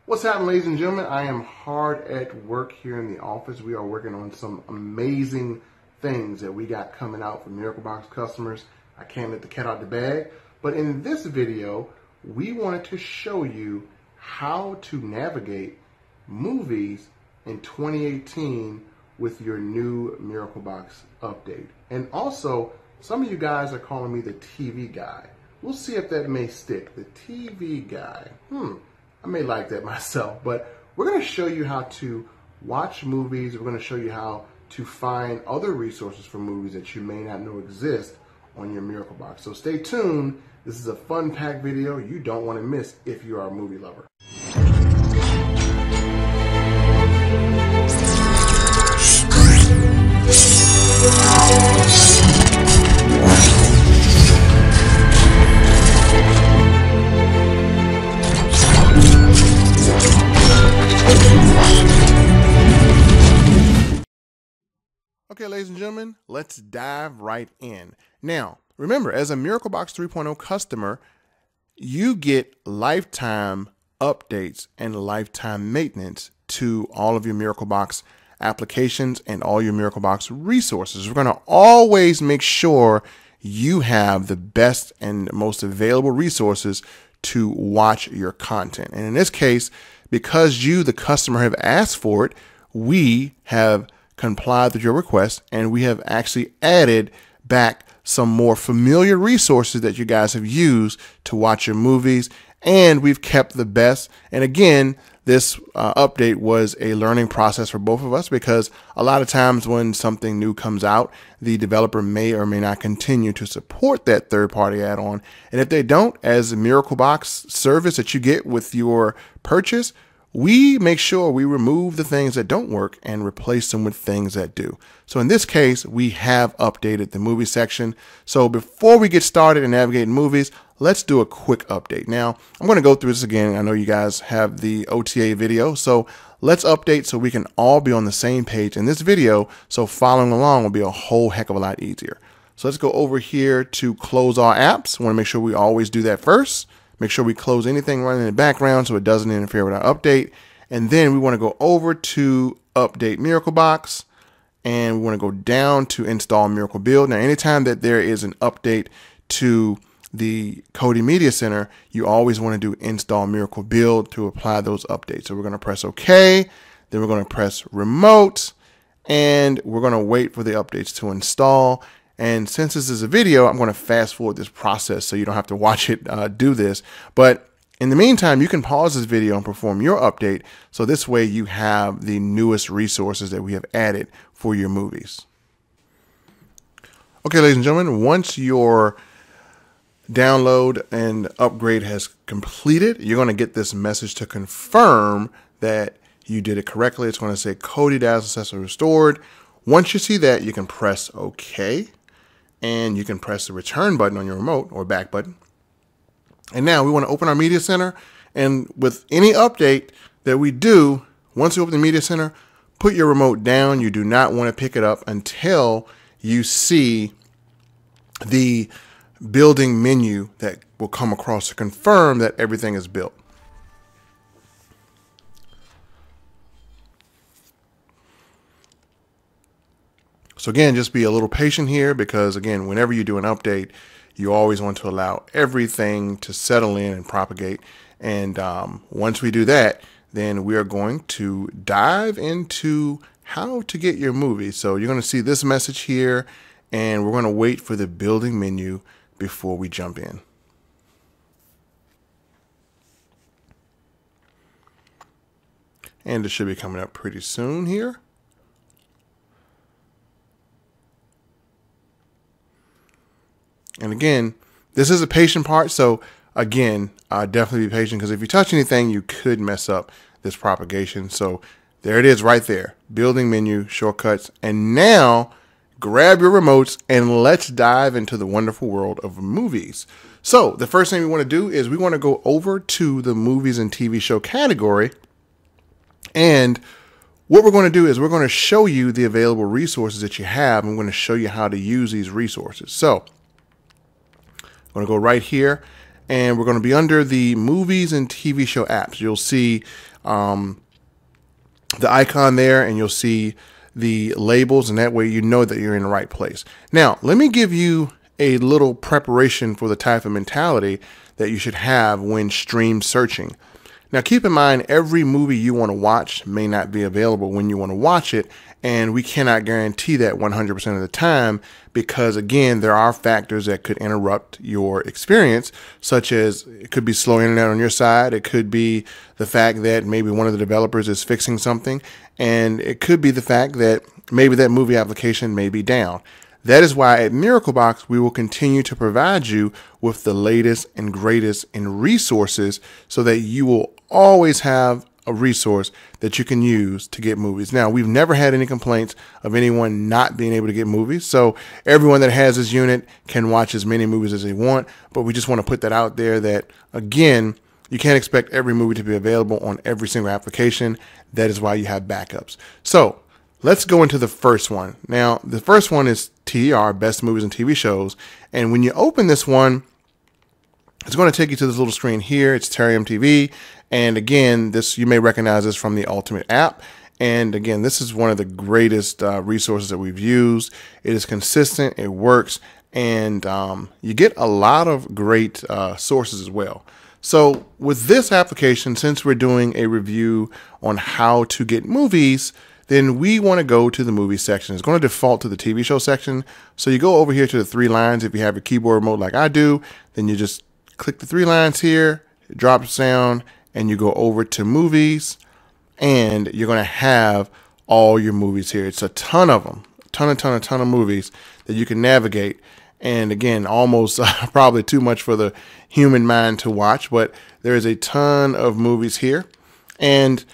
What's happening, ladies and gentlemen? I am hard at work here in the office. We are working on some amazing things that we got coming out for Miracle Box customers. I can't let the cat out the bag. But in this video, we wanted to show you how to navigate movies in 2018 with your new Miracle Box update. And also, some of you guys are calling me the TV guy. We'll see if that may stick. The TV guy. I may like that myself, but we're going to show you how to watch movies. We're going to show you how to find other resources for movies that you may not know exist on your Miracle Box. So stay tuned. This is a fun-packed video you don't want to miss if you are a movie lover. Okay, ladies and gentlemen, let's dive right in. Now, remember, as a Miracle Box 3.0 customer, you get lifetime updates and lifetime maintenance to all of your Miracle Box applications and all your Miracle Box resources. We're going to always make sure you have the best and most available resources to watch your content. And in this case, because you, the customer, have asked for it, we have complied with your request, and we have actually added back some more familiar resources that you guys have used to watch your movies, and we've kept the best. And again, this update was a learning process for both of us, because a lot of times when something new comes out, the developer may or may not continue to support that third-party add-on. And if they don't, as a Miracle Box service that you get with your purchase, we make sure we remove the things that don't work and replace them with things that do. So in this case, we have updated the movie section. So before we get started in navigating movies, let's do a quick update. Now, I'm going to go through this again. I know you guys have the OTA video, so let's update so we can all be on the same page in this video. So following along will be a whole heck of a lot easier. So let's go over here to close all apps. I want to make sure we always do that first. Make sure we close anything running in the background so it doesn't interfere with our update. And then we want to go over to update Miracle Box, and we want to go down to install Miracle Build. Now, anytime that there is an update to the Kodi Media Center, you always want to do install Miracle Build to apply those updates. So we're going to press OK, then we're going to press remote, and we're going to wait for the updates to install. And since this is a video, I'm going to fast forward this process so you don't have to watch it do this. But in the meantime, you can pause this video and perform your update. So this way you have the newest resources that we have added for your movies. Okay, ladies and gentlemen, once your download and upgrade has completed, you're going to get this message to confirm that you did it correctly. It's going to say Kodi data successfully restored. Once you see that, you can press OK. And you can press the return button on your remote or back button. And now we want to open our media center. And with any update that we do, once you open the media center, put your remote down. You do not want to pick it up until you see the building menu that will come across to confirm that everything is built. So again, just be a little patient here, because again, whenever you do an update, you always want to allow everything to settle in and propagate. And once we do that, then we are going to dive into how to get your movie. So you're going to see this message here, and we're going to wait for the building menu before we jump in. And it should be coming up pretty soon here. And again, this is a patient part. So again, definitely be patient, because if you touch anything, you could mess up this propagation. So there it is right there. Building menu, shortcuts. And now grab your remotes and let's dive into the wonderful world of movies. So the first thing we want to do is we want to go over to the movies and TV show category. And what we're going to do is we're going to show you the available resources that you have. I'm going to show you how to use these resources. So I'm going to go right here and we're going to be under the movies and TV show apps. You'll see the icon there, and you'll see the labels, and that way you know that you're in the right place. Now, let me give you a little preparation for the type of mentality that you should have when stream searching. Now, keep in mind, every movie you want to watch may not be available when you want to watch it, and we cannot guarantee that 100% of the time because, again, there are factors that could interrupt your experience, such as it could be slow internet on your side, it could be the fact that maybe one of the developers is fixing something, and it could be the fact that maybe that movie application may be down. That is why at MiracleBox, we will continue to provide you with the latest and greatest in resources so that you will always have a resource that you can use to get movies. Now, we've never had any complaints of anyone not being able to get movies. So everyone that has this unit can watch as many movies as they want. But we just want to put that out there that, again, you can't expect every movie to be available on every single application. That is why you have backups. So let's go into the first one. Now, the first one is TDR, Best Movies and TV Shows. And when you open this one, it's going to take you to this little screen here. It's Tarium TV. And again, this, you may recognize this from the Ultimate app. And again, this is one of the greatest resources that we've used. It is consistent, it works, and you get a lot of great sources as well. So with this application, since we're doing a review on how to get movies, then we want to go to the movie section. It's going to default to the TV show section. So you go over here to the three lines. If you have your keyboard remote like I do, then you just click the three lines here, drop it down, and you go over to movies, and you're going to have all your movies here. It's a ton of them, a ton of movies that you can navigate. And again, almost probably too much for the human mind to watch, but there is a ton of movies here. And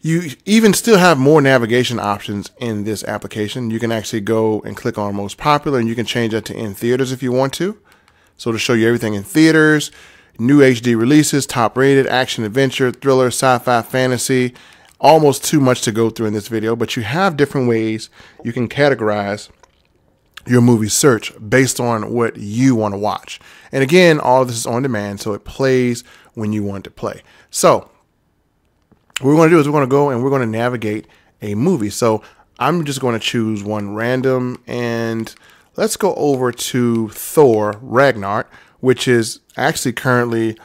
you even still have more navigation options in this application. You can actually go and click on most popular, and you can change that to in theaters if you want to. So to show you everything in theaters, new HD releases, top rated, action, adventure, thriller, sci-fi, fantasy, almost too much to go through in this video, but you have different ways you can categorize your movie search based on what you want to watch. And again, all of this is on demand, so it plays when you want it to play. So what we're going to do is we're going to go and we're going to navigate a movie. So I'm just going to choose one random, and let's go over to Thor Ragnarok, which is actually currently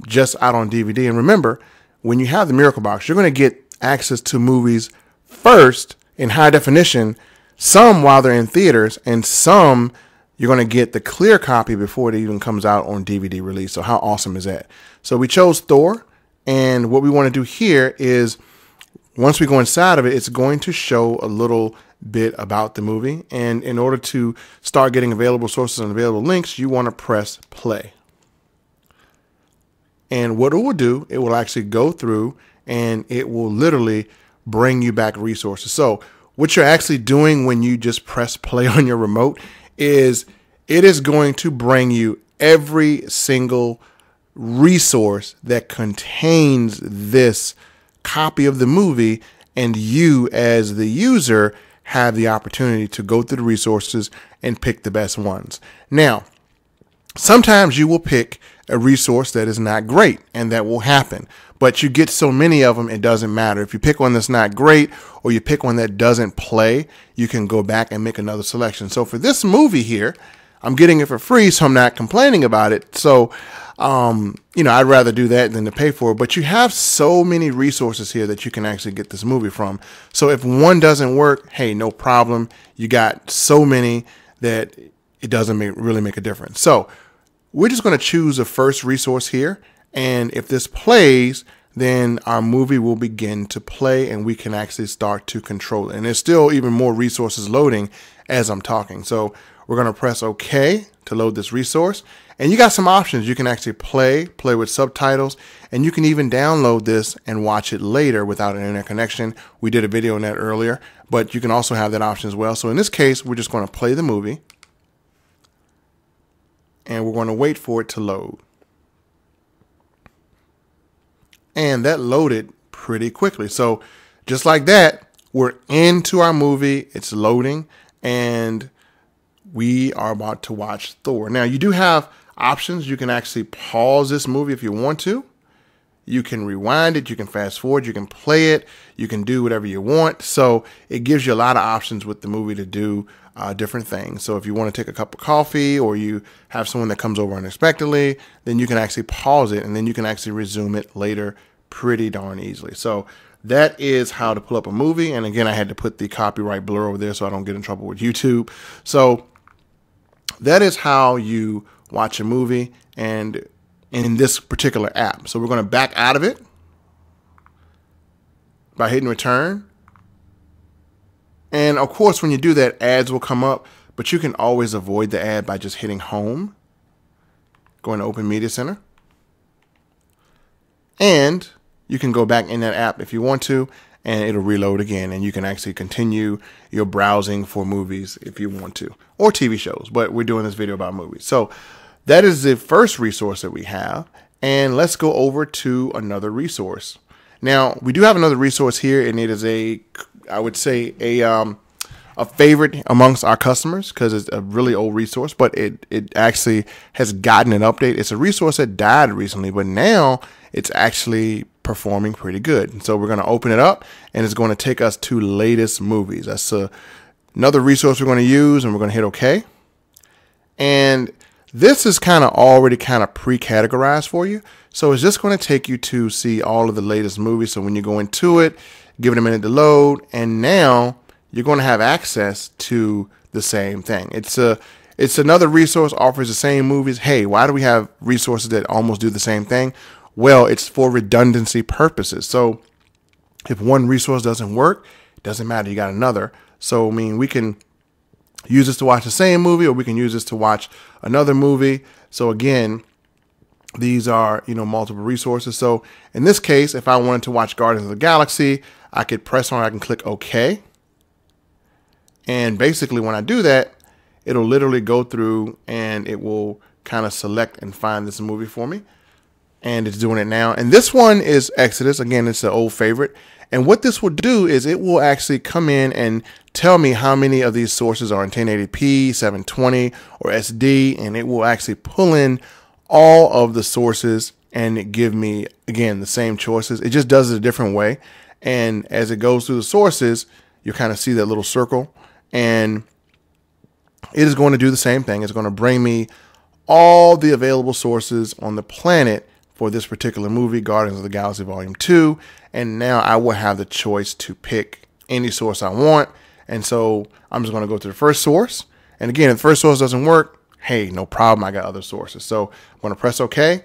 just out on DVD. And remember, when you have the MiracleBox, you're going to get access to movies first in high definition, some while they're in theaters, and some you're going to get the clear copy before it even comes out on DVD release. So how awesome is that? So we chose Thor, and what we want to do here is once we go inside of it, it's going to show a little bit about the movie. And in order to start getting available sources and available links, you want to press play. And what it will do, it will actually go through and it will literally bring you back resources. So what you're actually doing when you just press play on your remote is it is going to bring you every single resource that contains this copy of the movie, and you as the user have the opportunity to go through the resources and pick the best ones. Now, sometimes you will pick a resource that is not great, and that will happen. But you get so many of them, it doesn't matter. If you pick one that's not great or you pick one that doesn't play, you can go back and make another selection. So for this movie here, I'm getting it for free, so I'm not complaining about it. So, you know, I'd rather do that than to pay for it. But you have so many resources here that you can actually get this movie from. So if one doesn't work, hey, no problem. You got so many that it doesn't really make a difference. So we're just going to choose the first resource here. And if this plays, then our movie will begin to play and we can actually start to control it. And there's still even more resources loading as I'm talking. So we're going to press OK to load this resource. And you got some options. You can actually play with subtitles, and you can even download this and watch it later without an internet connection. We did a video on that earlier, but you can also have that option as well. So in this case, we're just going to play the movie, and we're going to wait for it to load. And that loaded pretty quickly. So just like that, we're into our movie. It's loading, and we are about to watch Thor. Now, you do have options. You can actually pause this movie if you want to. You can rewind it, you can fast forward, you can play it, you can do whatever you want. So it gives you a lot of options with the movie to do different things. So if you want to take a cup of coffee or you have someone that comes over unexpectedly, then you can actually pause it and then you can actually resume it later pretty darn easily. So that is how to pull up a movie. And again, I had to put the copyright blur over there so I don't get in trouble with YouTube. So that is how you watch a movie and in this particular app. So we're going to back out of it by hitting return. And of course, when you do that, ads will come up, but you can always avoid the ad by just hitting home, going to Open Media Center. And you can go back in that app if you want to, and it'll reload again. And you can actually continue your browsing for movies if you want to, or TV shows, but we're doing this video about movies. So that is the first resource that we have. And let's go over to another resource. Now, we do have another resource here, and it is I would say a favorite amongst our customers because it's a really old resource, but it actually has gotten an update. It's a resource that died recently, but now it's actually performing pretty good. And so we're going to open it up, and it's going to take us to latest movies. That's another resource we're going to use, and we're going to hit OK. And this is already pre-categorized for you. So it's just going to take you to see all of the latest movies. So when you go into it, give it a minute to load, and now you're going to have access to the same thing. It's another resource, offers the same movies. Hey, why do we have resources that almost do the same thing? Well, it's for redundancy purposes. So if one resource doesn't work, it doesn't matter. You got another. So, I mean, we can use this to watch the same movie, or we can use this to watch another movie. So again, these are, multiple resources. So in this case, if I wanted to watch Guardians of the Galaxy, I could press on it, I can click OK. And basically when I do that, it'll literally go through and it will select and find this movie for me. And it's doing it now. And this one is Exodus. Again, it's an old favorite. And what this will do is it will actually come in and tell me how many of these sources are in 1080p, 720, or SD. And it will actually pull in all of the sources and give me, again, the same choices. It just does it a different way. And as it goes through the sources, you see that little circle. And it is going to do the same thing. It's going to bring me all the available sources on the planet for this particular movie, Guardians of the Galaxy Volume 2. And now I will have the choice to pick any source I want. And so I'm just going to go to the first source. And again, if the first source doesn't work, hey, no problem. I got other sources. So I'm going to press OK. And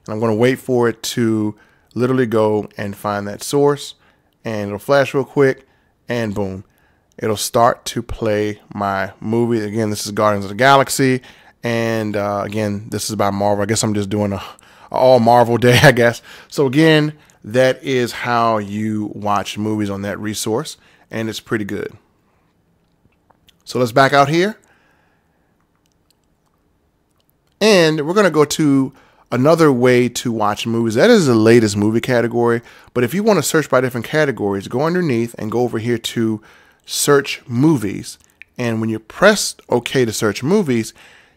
I'm going to wait for it to literally go and find that source. And it'll flash real quick. And boom, it'll start to play my movie. Again, this is Guardians of the Galaxy. And again, this is about Marvel. I guess I'm just doing a all Marvel day, I guess. So again, that is how you watch movies on that resource. And it's pretty good. So let's back out here. And we're going to go to another way to watch movies. That is the latest movie category. But if you want to search by different categories, go underneath and go over here to search movies. And when you press OK to search movies,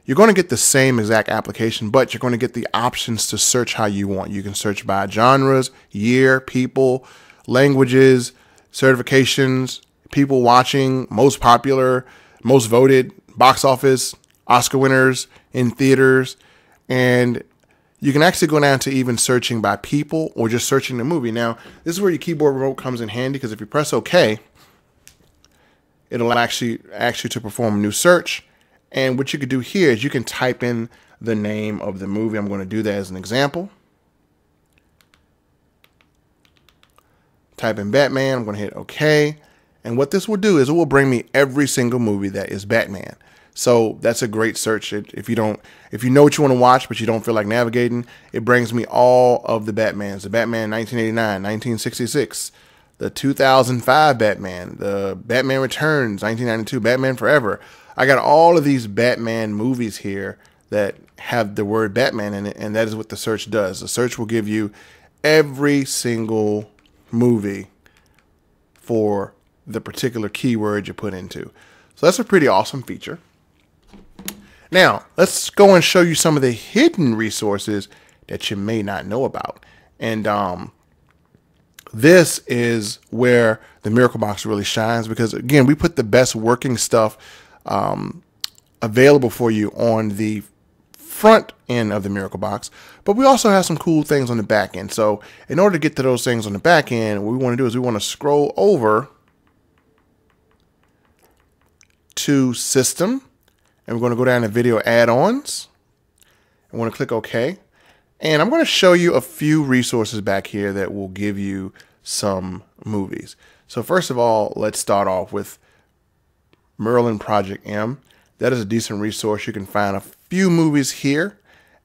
you're going to get the same exact application, but you're going to get the options to search how you want. You can search by genres, year, people, languages, certifications, people watching, most popular, most voted, box office, Oscar winners, in theaters. And you can actually go down to even searching by people or just searching the movie. Now, this is where your keyboard remote comes in handy, because if you press OK, it'll actually ask you to perform a new search. And what you could do here is you can type in the name of the movie. I'm going to do that as an example. Type in Batman. I'm going to hit OK. And what this will do is it will bring me every single movie that is Batman. So that's a great search. If you know what you want to watch, but you don't feel like navigating, it brings me all of the Batmans. The Batman 1989, 1966, the 2005 Batman, the Batman Returns, 1992, Batman Forever. I got all of these Batman movies here that have the word Batman in it, and that is what the search does. The search will give you every single movie for the particular keyword you put into. So that's a pretty awesome feature. Now, let's go and show you some of the hidden resources that you may not know about. And this is where the Miracle Box really shines, because again, we put the best working stuff available for you on the front end of the Miracle Box, but we also have some cool things on the back end. So in order to get to those things on the back end, what we want to do is we want to scroll over to System, and we're going to go down to Video Add-ons. I want to click OK. And I'm going to show you a few resources back here that will give you some movies. So first of all, let's start off with Merlin Project M. That is a decent resource. You can find a few movies here.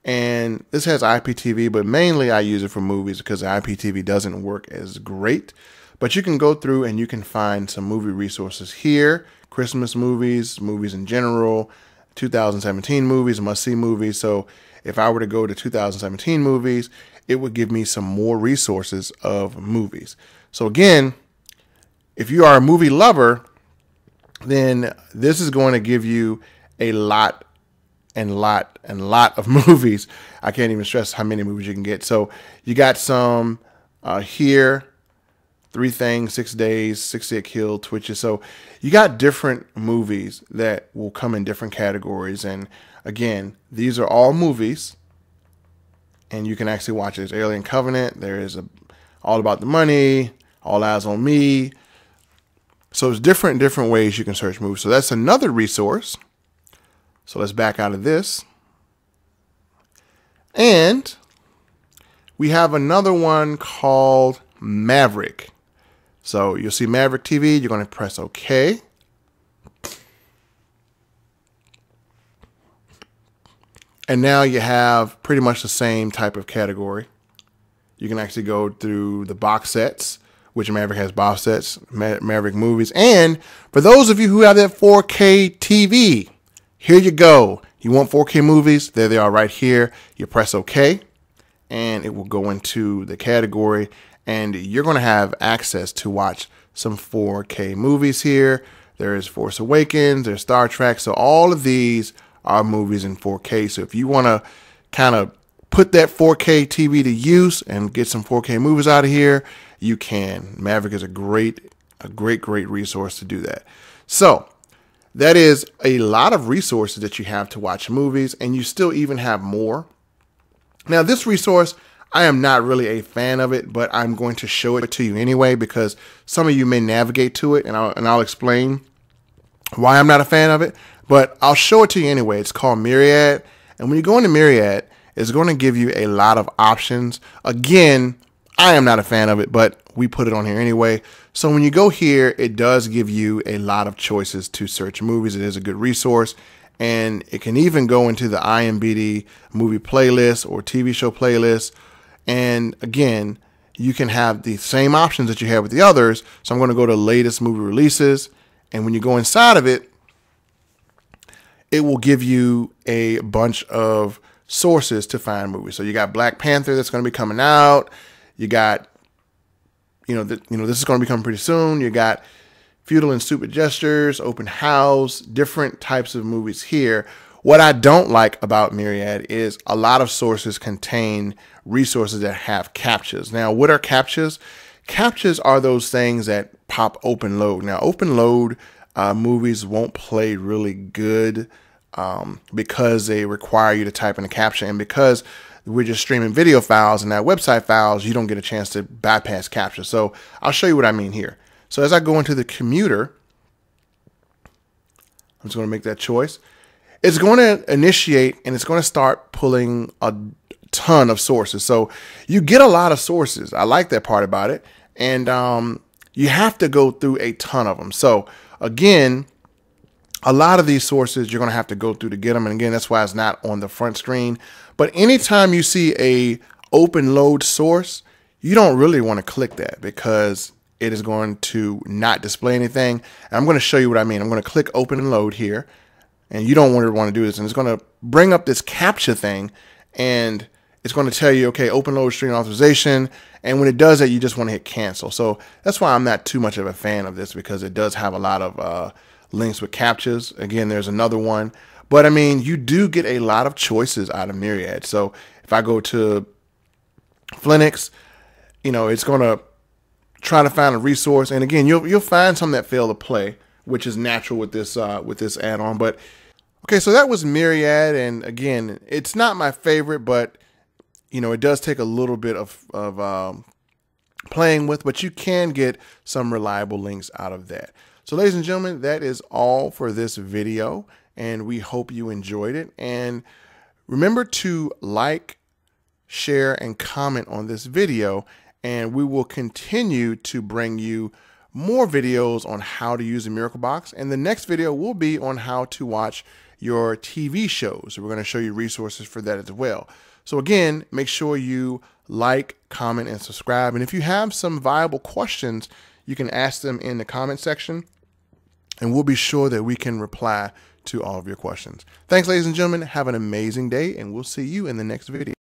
And this has IPTV, but mainly I use it for movies because the IPTV doesn't work as great. But you can go through and you can find some movie resources here. Christmas movies, movies in general, 2017 movies, must-see movies. So if I were to go to 2017 movies, it would give me some more resources of movies. So again, if you are a movie lover, then this is going to give you a lot of movies. I can't even stress how many movies you can get. So you got some here, 3 Things, 6 Days, 60 Get Killed, Twitches. So you got different movies that will come in different categories. And again, these are all movies, and you can actually watch it. There's Alien Covenant. There is All About the Money, All Eyes on Me. So there's different ways you can search movies. So that's another resource. So let's back out of this. And we have another one called Maverick. So you'll see Maverick TV. You're going to press OK. And now you have pretty much the same type of category. You can actually go through the box sets, which Maverick has box sets, Maverick movies. And for those of you who have that 4K TV, here you go. You want 4K movies? There they are right here. You press OK, and it will go into the category, and you're going to have access to watch some 4K movies here. There is Force Awakens, there's Star Trek. So all of these are movies in 4K. So if you want to kind of put that 4K TV to use and get some 4K movies out of here, you can. Maverick is a great resource to do that. So that is a lot of resources that you have to watch movies, and you still even have more. Now, this resource, I am not really a fan of it, but I'm going to show it to you anyway because some of you may navigate to it, and I'll explain why I'm not a fan of it, but I'll show it to you anyway. It's called Myriad, and when you go into Myriad, it's going to give you a lot of options. Again, I am not a fan of it, but we put it on here anyway. So when you go here, it does give you a lot of choices to search movies. It is a good resource, and it can even go into the IMDb movie playlist or TV show playlist. And again, you can have the same options that you have with the others. So I'm going to go to latest movie releases, and when you go inside of it, it will give you a bunch of sources to find movies. So you got Black Panther that's going to be coming out. You got, this is going to be coming pretty soon. You got Futile and Stupid Gestures, Open House, different types of movies here. What I don't like about Myriad is a lot of sources contain resources that have CAPTCHAs. Now, what are CAPTCHAs? CAPTCHAs are those things that pop open load. Now, open load movies won't play really good because they require you to type in a CAPTCHA, and because we're just streaming video files and not website files, you don't get a chance to bypass CAPTCHA. So I'll show you what I mean here. So as I go into the commuter, I'm just going to make that choice. It's going to initiate, and it's going to start pulling a ton of sources. So you get a lot of sources. I like that part about it. And you have to go through a ton of them. So again, a lot of these sources you're going to have to go through to get them. And again, that's why it's not on the front screen. But anytime you see a open load source, you don't really want to click that because it is going to not display anything. And I'm going to show you what I mean. I'm going to click open and load here, and you don't want to do this. And it's going to bring up this CAPTCHA thing, and it's going to tell you, okay, open load stream authorization. And when it does that, you just want to hit cancel. So that's why I'm not too much of a fan of this, because it does have a lot of links with CAPTCHAs. Again, there's another one. But I mean, you do get a lot of choices out of Myriad. So if I go to Phoenix, you know, it's going to try to find a resource. And again, you'll find some that fail to play, which is natural with this add-on. But okay, so that was Myriad, and again, it's not my favorite, but you know, it does take a little bit of playing with, but you can get some reliable links out of that. So ladies and gentlemen, that is all for this video, and we hope you enjoyed it. And remember to like, share, and comment on this video, and we will continue to bring you more videos on how to use a Miracle Box. And the next video will be on how to watch your TV shows. We're going to show you resources for that as well. So again, make sure you like, comment, and subscribe. And if you have some viable questions, you can ask them in the comment section, and we'll be sure that we can reply to all of your questions. Thanks, ladies and gentlemen. Have an amazing day, and we'll see you in the next video.